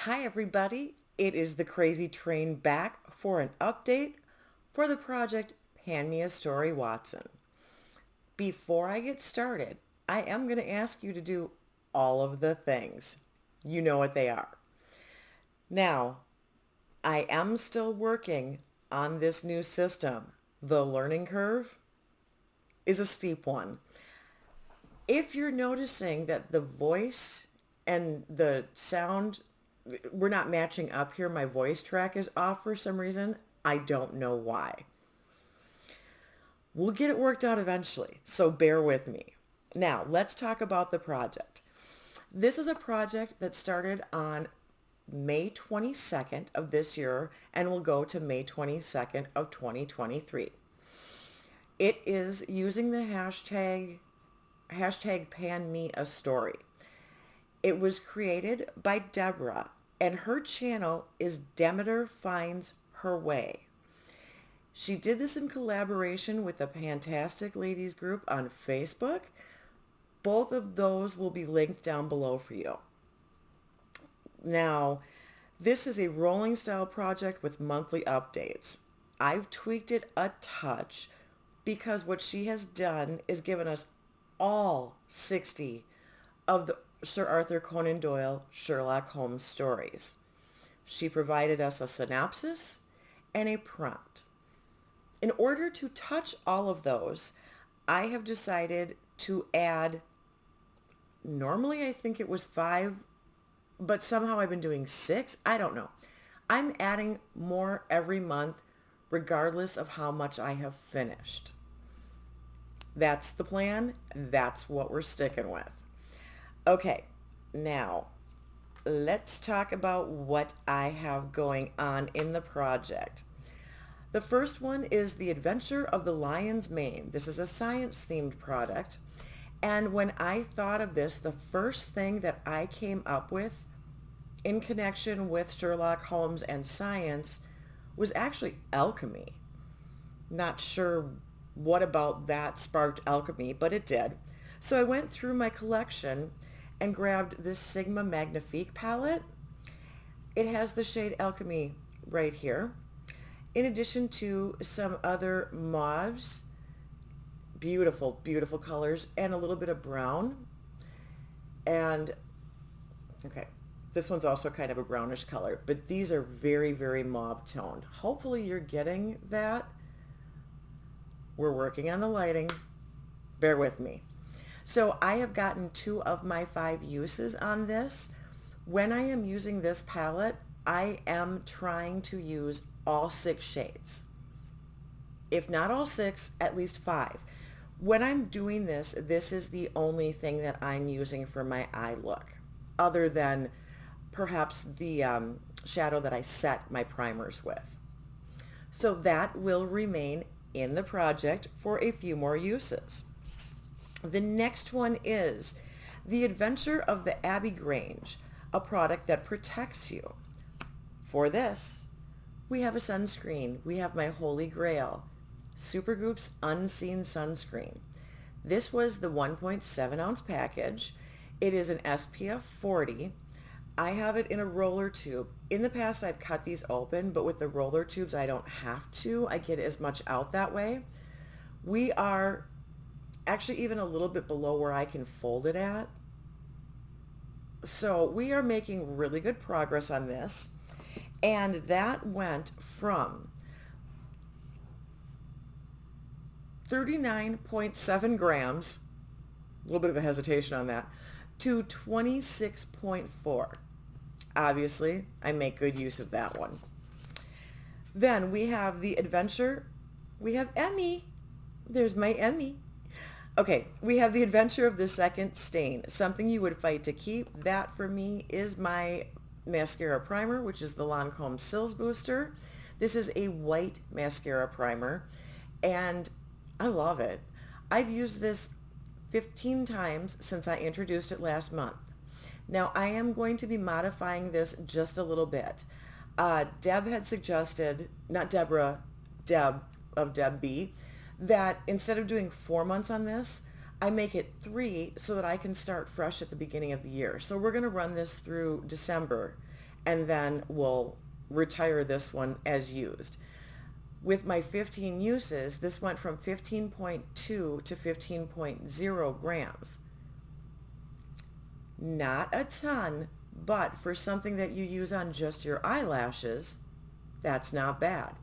Hi everybody, it is the Crazy Train back for an update for the project Hand Me a Story, Watson. Before I get started, I am going to ask you to do all of the things. You know what they are. Now, I am still working on this new system. The learning curve is a steep one. If you're noticing that the voice and the sound, we're not matching up here, my voice track is off for some reason, I don't know why. We'll get it worked out eventually, so bear with me. Now, let's talk about the project. This is a project that started on May 22nd of this year and will go to May 22nd of 2023. It is using the hashtag Pan Me a Story. It was created by Deborah, and her channel is Demeter Finds Her Way. She did this in collaboration with the Fantastic Ladies group on Facebook. Both of those will be linked down below for you. Now, this is a rolling style project with monthly updates. I've tweaked it a touch because what she has done is given us all 60 of the Sir Arthur Conan Doyle Sherlock Holmes stories. She provided us a synopsis and a prompt. In order to touch all of those, I have decided to add, normally I think it was 5, but somehow I've been doing 6. I don't know. I'm adding more every month regardless of how much I have finished. That's the plan. That's what we're sticking with. Okay, now let's talk about what I have going on in the project. The first one is The Adventure of the Lion's Mane. This is a science-themed product. And when I thought of this, the first thing that I came up with in connection with Sherlock Holmes and science was actually alchemy. Not sure what about that sparked alchemy, but it did. So I went through my collection and grabbed this Sigma Magnifique palette. It has the shade Alchemy right here, in addition to some other mauves, beautiful, beautiful colors, and a little bit of brown. And, okay, this one's also kind of a brownish color, but these are very, very mauve toned. Hopefully you're getting that. We're working on the lighting. Bear with me. So I have gotten 2 of my 5 uses on this. When I am using this palette, I am trying to use all 6 shades. If not all 6, at least 5. When I'm doing this, this is the only thing that I'm using for my eye look, other than perhaps the shadow that I set my primers with. So that will remain in the project for a few more uses. The next one is The Adventure of the Abbey Grange, a product that protects you. For this, we have a sunscreen. We have my Holy Grail, Supergoop's Unseen Sunscreen. This was the 1.7 ounce package. It is an SPF 40. I have it in a roller tube. In the past, I've cut these open, but with the roller tubes, I don't have to. I get as much out that way. We are actually even a little bit below where I can fold it at. So we are making really good progress on this. And that went from 39.7 grams, a little bit of a hesitation on that, to 26.4. Obviously, I make good use of that one. Then we have the adventure. We have Emmy. There's my Emmy. Okay, we have the adventure of the second stain. Something you would fight to keep. That for me is my Mascara Primer, which is the Lancome Sills Booster. This is a white mascara primer, and I love it. I've used this 15 times since I introduced it last month. Now, I am going to be modifying this just a little bit. Deb had suggested, not Deborah, Deb of Deb B, that instead of doing 4 months on this, I make it 3 so that I can start fresh at the beginning of the year. So we're going to run this through December. and then we'll retire this one as used. With my 15 uses, this went from 15.2 to 15.0 grams. Not a ton, but for something that you use on just your eyelashes, that's not bad.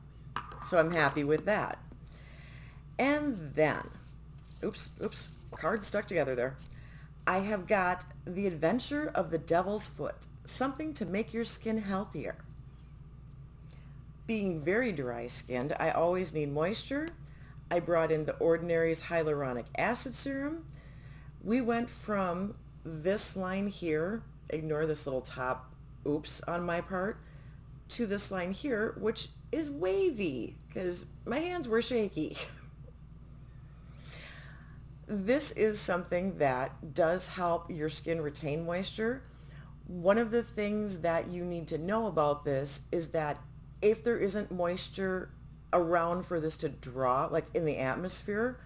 So I'm happy with that. And then, oops, cards stuck together there. I have got The Adventure of the Devil's Foot, something to make your skin healthier. Being very dry-skinned, I always need moisture. I brought in The Ordinary's hyaluronic acid serum. We went from this line here, ignore this little top oops on my part, to this line here, which is wavy because my hands were shaky. This is something that does help your skin retain moisture. One of the things that you need to know about this is that if there isn't moisture around for this to draw, like in the atmosphere,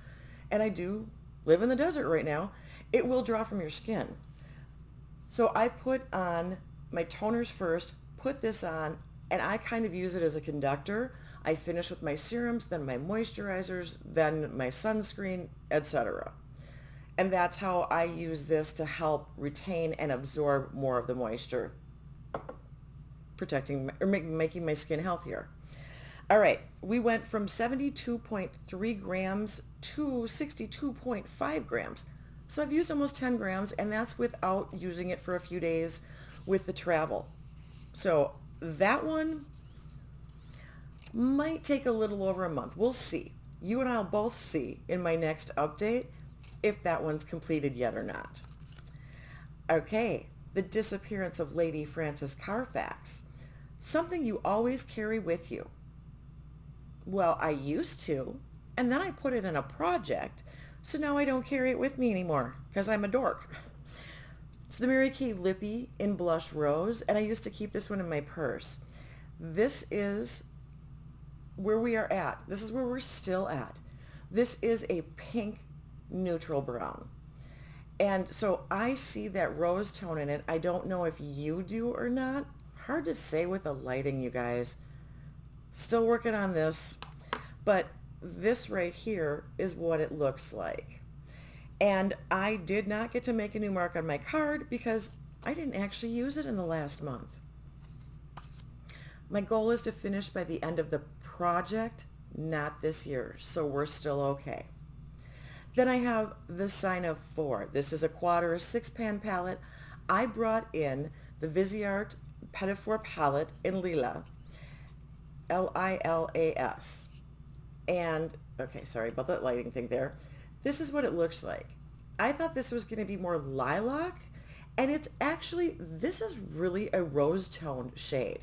and I do live in the desert right now, it will draw from your skin. So I put on my toners first, put this on, and I kind of use it as a conductor. I finish with my serums, then my moisturizers, then my sunscreen, etc. And that's how I use this to help retain and absorb more of the moisture, protecting or making my skin healthier. All right, we went from 72.3 grams to 62.5 grams. So I've used almost 10 grams, and that's without using it for a few days with the travel. So that one might take a little over a month. We'll see. You and I'll both see in my next update if that one's completed yet or not. Okay, The Disappearance of Lady Frances Carfax. Something you always carry with you. Well, I used to, and then I put it in a project, so now I don't carry it with me anymore because I'm a dork. It's the Mary Kay Lippy in Blush Rose, and I used to keep this one in my purse. This is where we are at. This is where we're still at. This is a pink neutral brown. And so I see that rose tone in it. I don't know if you do or not. Hard to say with the lighting, you guys. Still working on this. But this right here is what it looks like. And I did not get to make a new mark on my card because I didn't actually use it in the last month. My goal is to finish by the end of the project, not this year, so we're still okay. Then I have the Sign of 4. This is a Quadra 6-pan palette. I brought in the Viseart Petit Four palette in Lila, Lilas. And, okay, sorry about that lighting thing there. This is what it looks like. I thought this was going to be more lilac, and it's actually, this is really a rose-toned shade.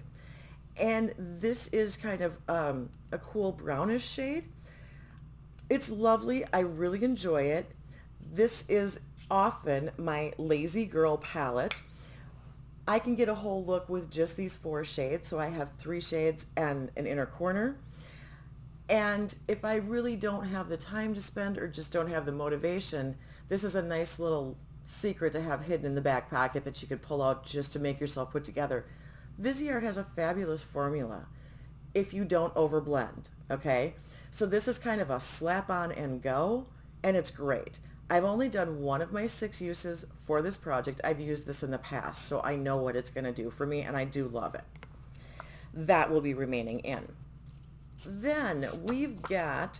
And this is kind of a cool brownish shade. It's lovely. I really enjoy it. This is often my lazy girl palette. I can get a whole look with just these 4 shades. So I have 3 shades and an inner corner. And if I really don't have the time to spend or just don't have the motivation, this is a nice little secret to have hidden in the back pocket that you could pull out just to make yourself put together. Viseart has a fabulous formula if you don't overblend, okay? So this is kind of a slap on and go, and it's great. I've only done one of my 6 uses for this project. I've used this in the past, so I know what it's going to do for me, and I do love it. That will be remaining in. Then we've got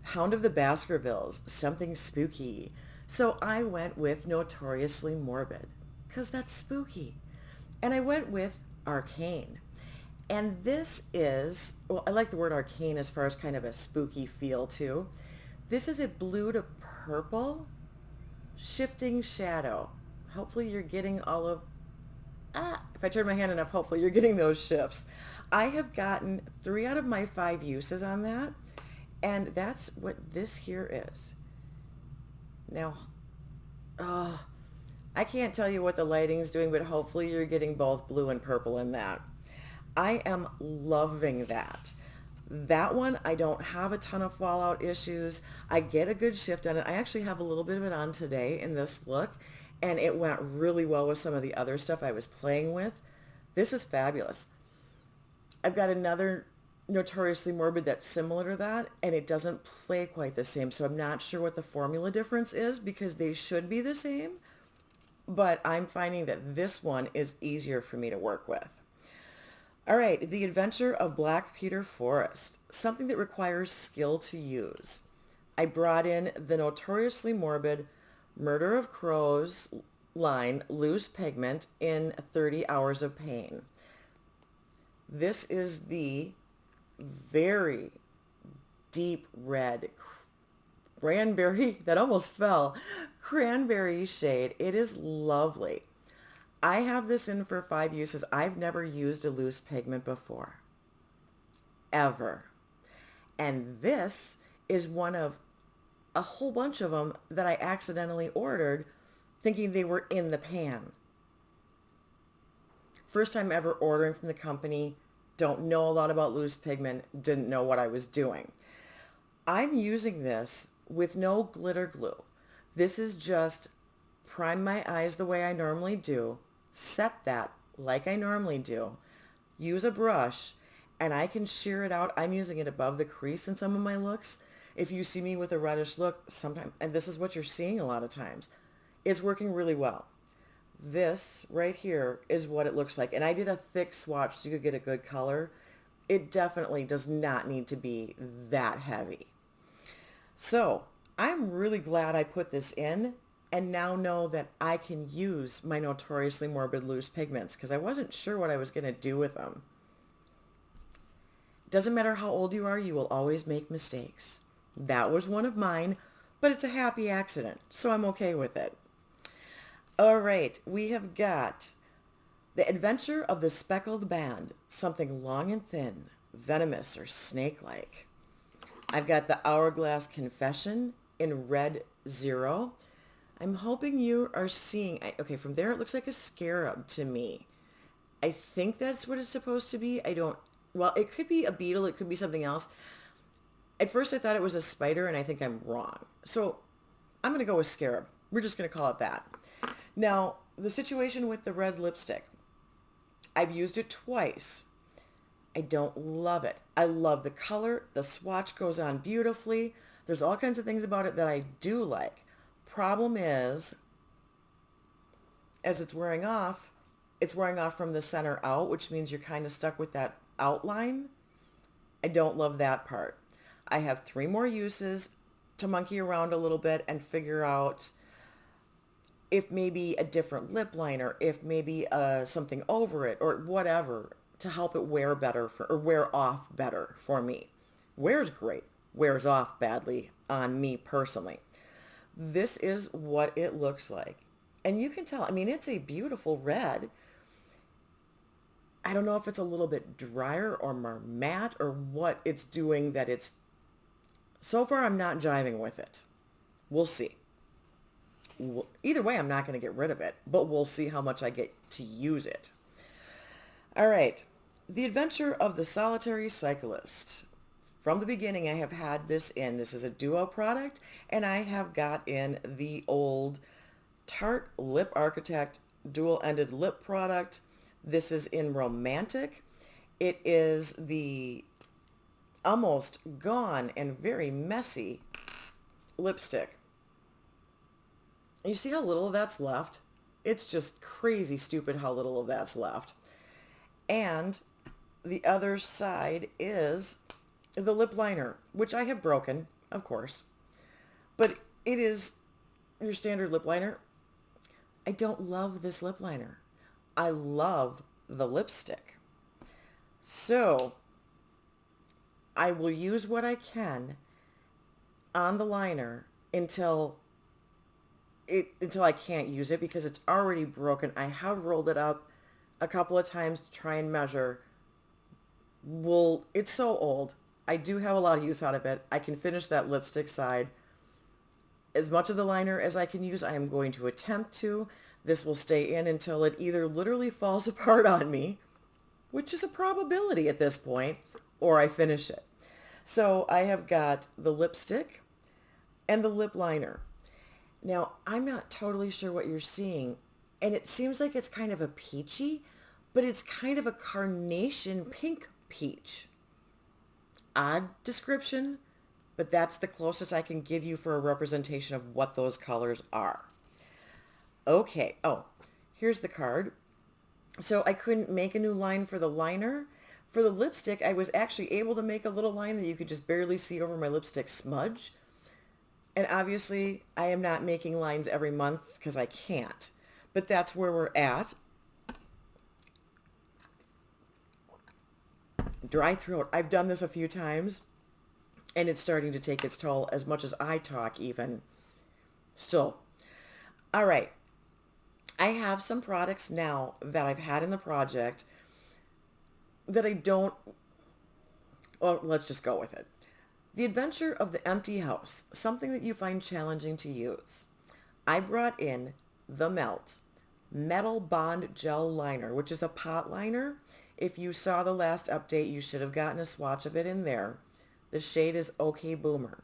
Hound of the Baskervilles, something spooky. So I went with Notoriously Morbid, because that's spooky. And I went with Arcane. And this is, well, I like the word arcane as far as kind of a spooky feel too. This is a blue to purple shifting shadow. Hopefully you're getting all of, if I turn my hand enough, hopefully you're getting those shifts. I have gotten 3 out of my 5 uses on that. And that's what this here is. Now, I can't tell you what the lighting's doing, but hopefully you're getting both blue and purple in that. I am loving that. That one, I don't have a ton of fallout issues. I get a good shift on it. I actually have a little bit of it on today in this look, and it went really well with some of the other stuff I was playing with. This is fabulous. I've got another Notoriously Morbid that's similar to that, and it doesn't play quite the same. So I'm not sure what the formula difference is because they should be the same. But I'm finding that this one is easier for me to work with. All right, The Adventure of Black Peter Forrest, something that requires skill to use. I brought in the Notoriously Morbid Murder of Crows line loose pigment in 30 Hours of Pain. This is the very deep red cranberry, that almost fell, cranberry shade. It is lovely. I have this in for 5 uses. I've never used a loose pigment before, ever. And this is one of a whole bunch of them that I accidentally ordered thinking they were in the pan. First time ever ordering from the company, don't know a lot about loose pigment, didn't know what I was doing. I'm using this with no glitter glue. This is just prime my eyes the way I normally do, set that like I normally do, use a brush, and I can sheer it out. I'm using it above the crease in some of my looks. If you see me with a reddish look, sometimes, and this is what you're seeing a lot of times, it's working really well. This right here is what it looks like. And I did a thick swatch so you could get a good color. It definitely does not need to be that heavy. So I'm really glad I put this in and now know that I can use my Notoriously Morbid loose pigments because I wasn't sure what I was going to do with them. Doesn't matter how old you are, you will always make mistakes. That was one of mine, but it's a happy accident, so I'm okay with it. All right, we have got The Adventure of the Speckled Band, something long and thin, venomous or snake-like. I've got the Hourglass Confession in Red Zero. I'm hoping you are seeing, okay, from there it looks like a scarab to me. I think that's what it's supposed to be. Well, it could be a beetle, it could be something else. At first I thought it was a spider, and I think I'm wrong. So I'm going to go with scarab. We're just going to call it that. Now, the situation with the red lipstick. I've used it twice. I don't love it. I love the color. The swatch goes on beautifully. There's all kinds of things about it that I do like. Problem is, as it's wearing off from the center out, which means you're kind of stuck with that outline. I don't love that part. I have 3 more uses to monkey around a little bit and figure out if maybe a different lip liner, if maybe something over it or whatever to help it wear better or wear off better for me. Wears great, wears off badly on me personally. This is what it looks like. And you can tell, I mean, it's a beautiful red. I don't know if it's a little bit drier or more matte or what it's doing that it's, so far I'm not jiving with it. We'll see. Either way, I'm not going to get rid of it, but we'll see how much I get to use it. All right. The Adventure of the Solitary Cyclist. From the beginning, I have had this in. This is a duo product, and I have got in the old Tarte Lip Architect dual-ended lip product. This is in Romantic. It is the almost gone and very messy lipstick. You see how little of that's left? It's just crazy stupid how little of that's left. And the other side is the lip liner, which I have broken, of course. But it is your standard lip liner. I don't love this lip liner. I love the lipstick. So I will use what I can on the liner until I can't use it because it's already broken. I have rolled it up a couple of times to try and measure. Well, it's so old. I do have a lot of use out of it. I can finish that lipstick side. As much of the liner as I can use, I am going to attempt to. This will stay in until it either literally falls apart on me, which is a probability at this point, or I finish it. So I have got the lipstick and the lip liner. Now, I'm not totally sure what you're seeing, and it seems like it's kind of a peachy, but it's kind of a carnation pink peach. Odd description, but that's the closest I can give you for a representation of what those colors are. Okay, oh, here's the card. So I couldn't make a new line for the liner. For the lipstick, I was actually able to make a little line that you could just barely see over my lipstick smudge. And obviously, I am not making lines every month because I can't. But that's where we're at. Dry throat. I've done this a few times, and it's starting to take its toll as much as I talk even. Still. All right. I have some products now that I've had in the project that I don't... Well, let's just go with it. The Adventure of the Empty House, something that you find challenging to use. I brought in the Melt Metal Bond Gel Liner, which is a pot liner. If you saw the last update, you should have gotten a swatch of it in there. The shade is OK Boomer.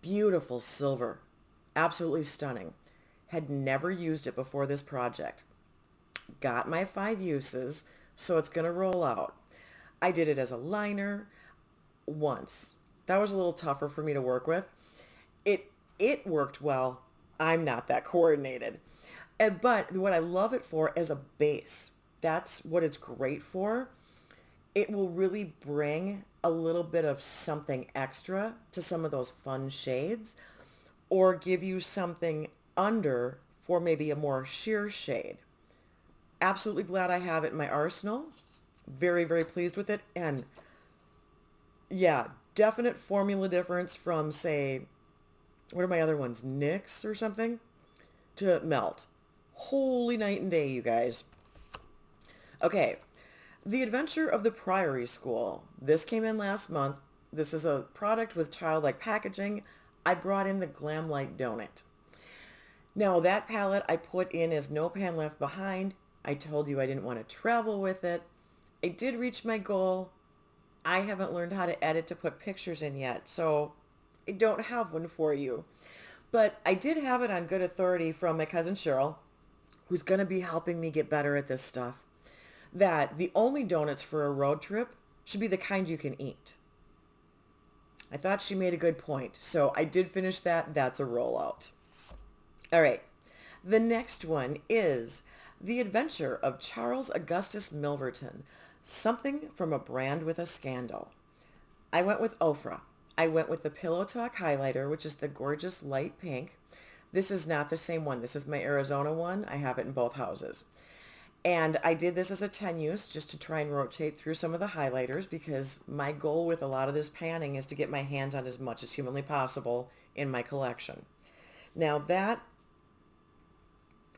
Beautiful silver. Absolutely stunning. Had never used it before this project. Got my 5 uses, so it's going to roll out. I did it as a liner once. That was a little tougher for me to work with. It worked well. I'm not that coordinated. But what I love it for as a base, that's what it's great for. It will really bring a little bit of something extra to some of those fun shades, or give you something under for maybe a more sheer shade. Absolutely glad I have it in my arsenal. Very, very pleased with it. And yeah, definite formula difference from, say, what are my other ones? NYX or something? To Melt. Holy night and day, you guys. Okay. The Adventure of the Priory School. This came in last month. This is a product with childlike packaging. I brought in the Glam Light Donut. Now that palette I put in as No Pan Left Behind. I told you I didn't want to travel with it. I did reach my goal. I haven't learned how to edit to put pictures in yet, so I don't have one for you. But I did have it on good authority from my cousin Cheryl, who's going to be helping me get better at this stuff, that the only donuts for a road trip should be the kind you can eat. I thought she made a good point, so I did finish that. That's a rollout. All right. The next one is The Adventure of Charles Augustus Milverton, something from a brand with a scandal. I went with Ofra. I went with the Pillow Talk highlighter, which is the gorgeous light pink. This is not the same one. This is my Arizona one. I have it in both houses. And I did this as a 10 use just to try and rotate through some of the highlighters, because my goal with a lot of this panning is to get my hands on as much as humanly possible in my collection. Now that,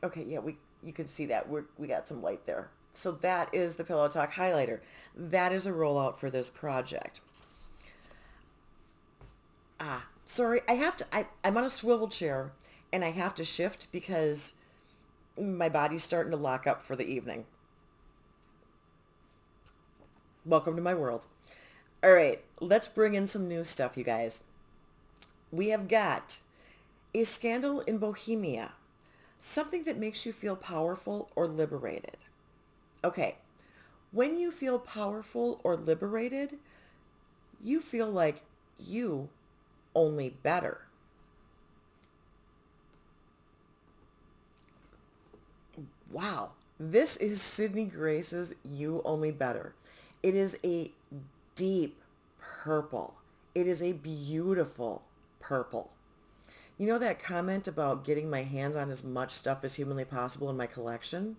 okay, yeah, you can see that we got some light there. So that is the Pillow Talk highlighter. That is a rollout for this project. Sorry, I'm on a swivel chair and I have to shift because my body's starting to lock up for the evening. Welcome to my world. All right, let's bring in some new stuff, you guys. We have got A Scandal in Bohemia, something that makes you feel powerful or liberated. Okay, when you feel powerful or liberated, you feel like you only better. Wow, this is Sydney Grace's You Only Better. It is a deep purple. It is a beautiful purple. You know that comment about getting my hands on as much stuff as humanly possible in my collection?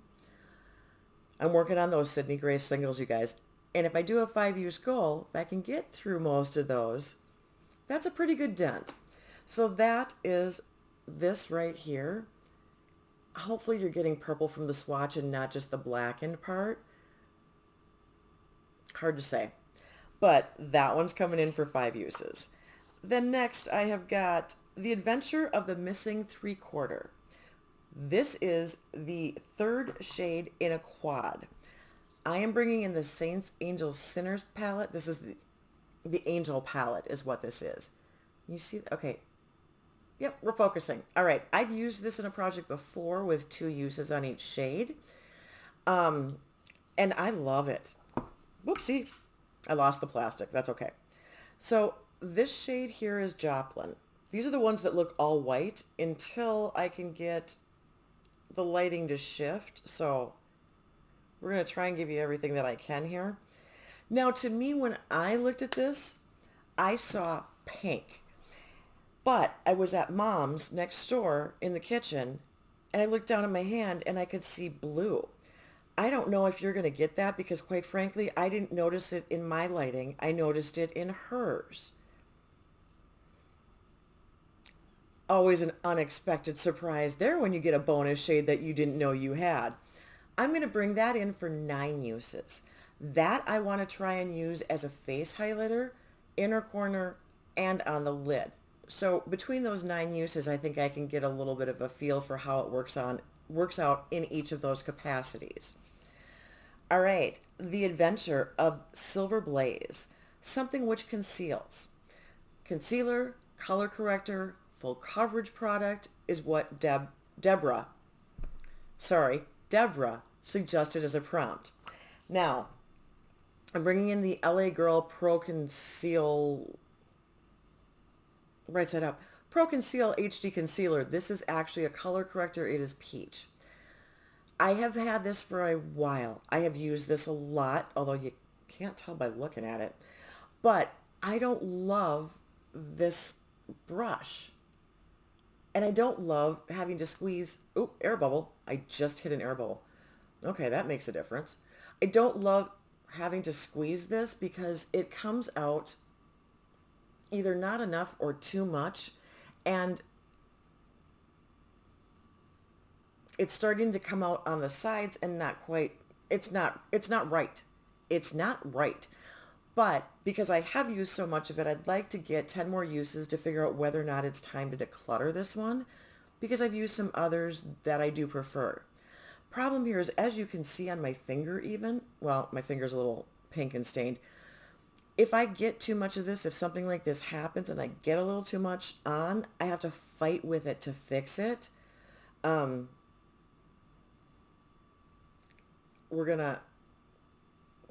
I'm working on those Sydney Grace singles, you guys. And if I do a 5-use goal, if I can get through most of those, that's a pretty good dent. So that is this right here. Hopefully you're getting purple from the swatch and not just the blackened part. Hard to say. But that one's coming in for 5 uses. Then next I have got The Adventure of the Missing 3/4. This is the 3rd shade in a quad. I am bringing in the Saints, Angels, Sinners palette. This is the Angel palette is what this is. You see? Okay. Yep, we're focusing. All right. I've used this in a project before with 2 uses on each shade. And I love it. Whoopsie. I lost the plastic. That's okay. So this shade here is Joplin. These are the ones that look all white until I can get the lighting to shift. So we're going to try and give you everything that I can here. Now, to me, when I looked at this, I saw pink. But I was at Mom's next door in the kitchen, and I looked down at my hand, and I could see blue. I don't know if you're going to get that because, quite frankly, I didn't notice it in my lighting. I noticed it in hers. Always an unexpected surprise there when you get a bonus shade that you didn't know you had. I'm going to bring that in for 9 uses. That I want to try and use as a face highlighter, inner corner, and on the lid. So between those 9 uses, I think I can get a little bit of a feel for how it works out in each of those capacities. All right, the adventure of Silver Blaze, something which conceals. Concealer, color corrector, full coverage product is what Deborah suggested as a prompt. Now, I'm bringing in the LA Girl Pro Conceal, right side up, Pro Conceal HD Concealer. This is actually a color corrector. It is peach. I have had this for a while. I have used this a lot, although you can't tell by looking at it. But I don't love this brush. And I don't love having to squeeze, air bubble. I just hit an air bubble. Okay, that makes a difference. I don't love having to squeeze this because it comes out either not enough or too much. And it's starting to come out on the sides and not quite, it's not right. It's not right. But because I have used so much of it, I'd like to get 10 more uses to figure out whether or not it's time to declutter this one, because I've used some others that I do prefer. Problem here is, as you can see on my finger even, well, my finger's a little pink and stained. If I get too much of this, if something like this happens and I get a little too much on, I have to fight with it to fix it. We're going to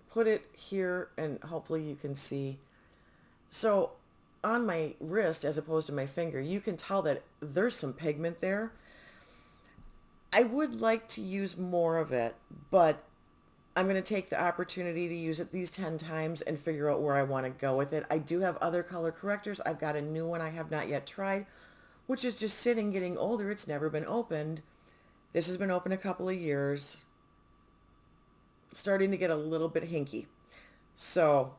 put it here and hopefully you can see. So on my wrist as opposed to my finger, you can tell that there's some pigment there. I would like to use more of it, but I'm going to take the opportunity to use it these 10 times and figure out where I want to go with it. I do have other color correctors. I've got a new one I have not yet tried, which is just sitting, getting older. It's never been opened. This has been open a couple of years. Starting to get a little bit hinky. So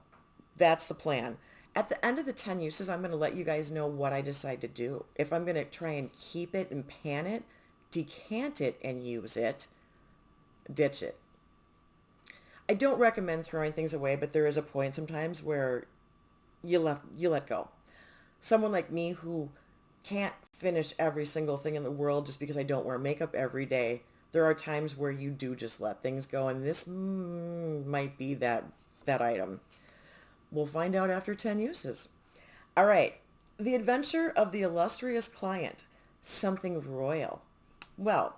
that's the plan. At the end of the 10 uses, I'm going to let you guys know what I decide to do. If I'm going to try and keep it and pan it, decant it and use it, ditch it. I don't recommend throwing things away, but there is a point sometimes where you let go. Someone like me who can't finish every single thing in the world just because I don't wear makeup every day, there are times where you do just let things go, and this might be that item. We'll find out after 10 uses. All right, the adventure of the illustrious client, something royal. Well,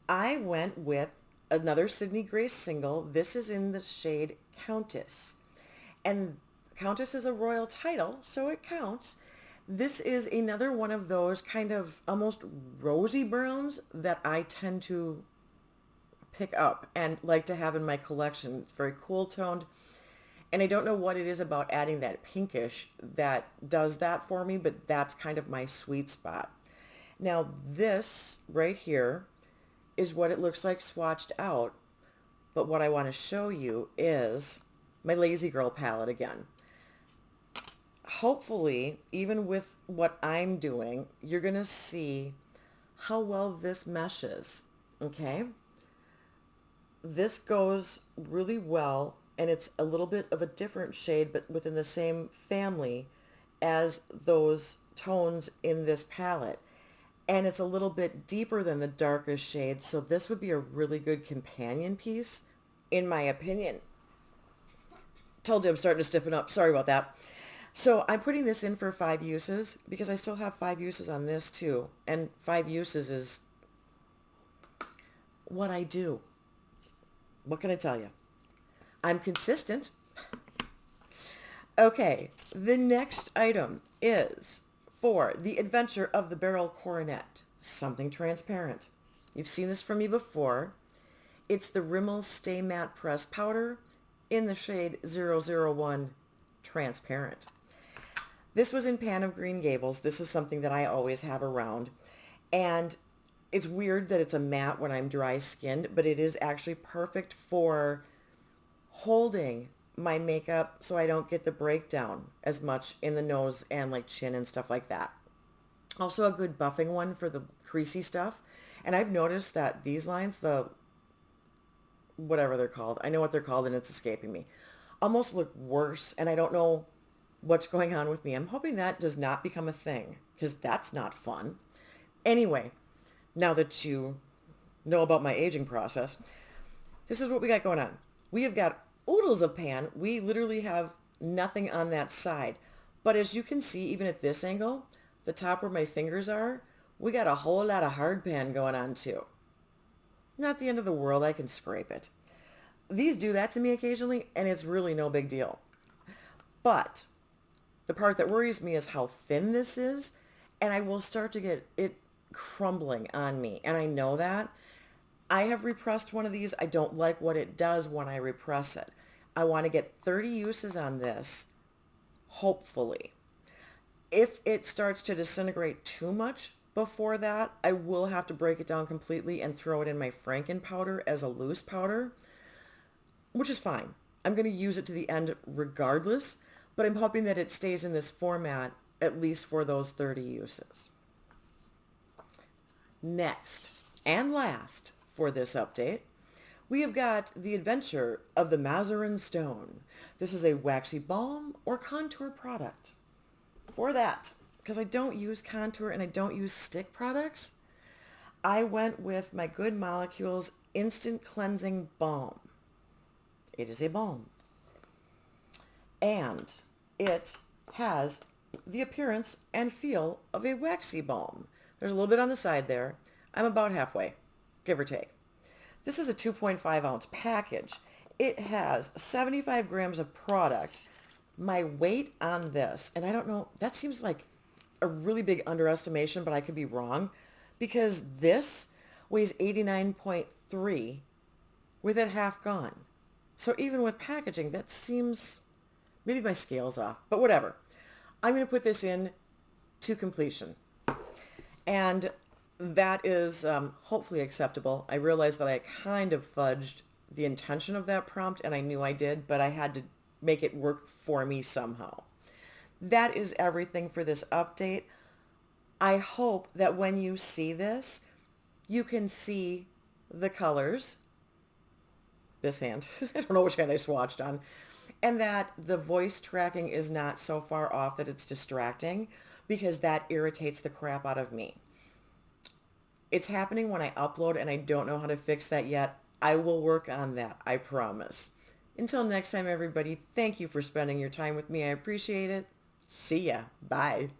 I went with another Sydney Grace single. This is in the shade Countess. And Countess is a royal title, so it counts. This is another one of those kind of almost rosy browns that I tend to pick up and like to have in my collection. It's very cool toned. And I don't know what it is about adding that pinkish that does that for me, but that's kind of my sweet spot. Now this right here is what it looks like swatched out. But what I want to show you is my Lazy Girl palette again. Hopefully, even with what I'm doing, you're going to see how well this meshes, okay? This goes really well, and it's a little bit of a different shade, but within the same family as those tones in this palette. And it's a little bit deeper than the darkest shade, so this would be a really good companion piece, in my opinion. Told you I'm starting to stiffen up. Sorry about that. So I'm putting this in for 5 uses because I still have 5 uses on this too. And 5 uses is what I do. What can I tell you? I'm consistent. Okay, the next item is for the Adventure of the Barrel Coronet. Something transparent. You've seen this from me before. It's the Rimmel Stay Matte Press Powder in the shade 001 Transparent. This was in Pan of Green Gables. This is something that I always have around. And it's weird that it's a matte when I'm dry skinned, but it is actually perfect for holding my makeup so I don't get the breakdown as much in the nose and like chin and stuff like that. Also a good buffing one for the creasy stuff. And I've noticed that these lines, the whatever they're called, I know what they're called and it's escaping me, almost look worse, and I don't know what's going on with me. I'm hoping that does not become a thing, because that's not fun. Anyway, now that you know about my aging process, this is what we got going on. We have got oodles of pan. We literally have nothing on that side. But as you can see, even at this angle, the top where my fingers are, we got a whole lot of hard pan going on too. Not the end of the world, I can scrape it. These do that to me occasionally, and it's really no big deal. But the part that worries me is how thin this is, and I will start to get it crumbling on me, and I know that. I have repressed one of these. I don't like what it does when I repress it. I want to get 30 uses on this, hopefully. If it starts to disintegrate too much before that, I will have to break it down completely and throw it in my Franken powder as a loose powder, which is fine. I'm going to use it to the end regardless, but I'm hoping that it stays in this format at least for those 30 uses. Next and last for this update, we have got the Adventure of the Mazarin Stone. This is a waxy balm or contour product. For that, because I don't use contour and I don't use stick products, I went with my Good Molecules Instant Cleansing Balm. It is a balm. And it has the appearance and feel of a waxy balm. There's a little bit on the side there. I'm about halfway, give or take. This is a 2.5 ounce package. It has 75 grams of product. My weight on this, and I don't know, that seems like a really big underestimation, but I could be wrong, because this weighs 89.3 with it half gone. So even with packaging, that seems, maybe my scale's off, but whatever. I'm going to put this in to completion. And that is hopefully acceptable. I realized that I kind of fudged the intention of that prompt, and I knew I did, but I had to make it work for me somehow. That is everything for this update. I hope that when you see this, you can see the colors. This hand, I don't know which hand I swatched on. And that the voice tracking is not so far off that it's distracting, because that irritates the crap out of me. It's happening when I upload, and I don't know how to fix that yet. I will work on that, I promise. Until next time, everybody, thank you for spending your time with me. I appreciate it. See ya. Bye.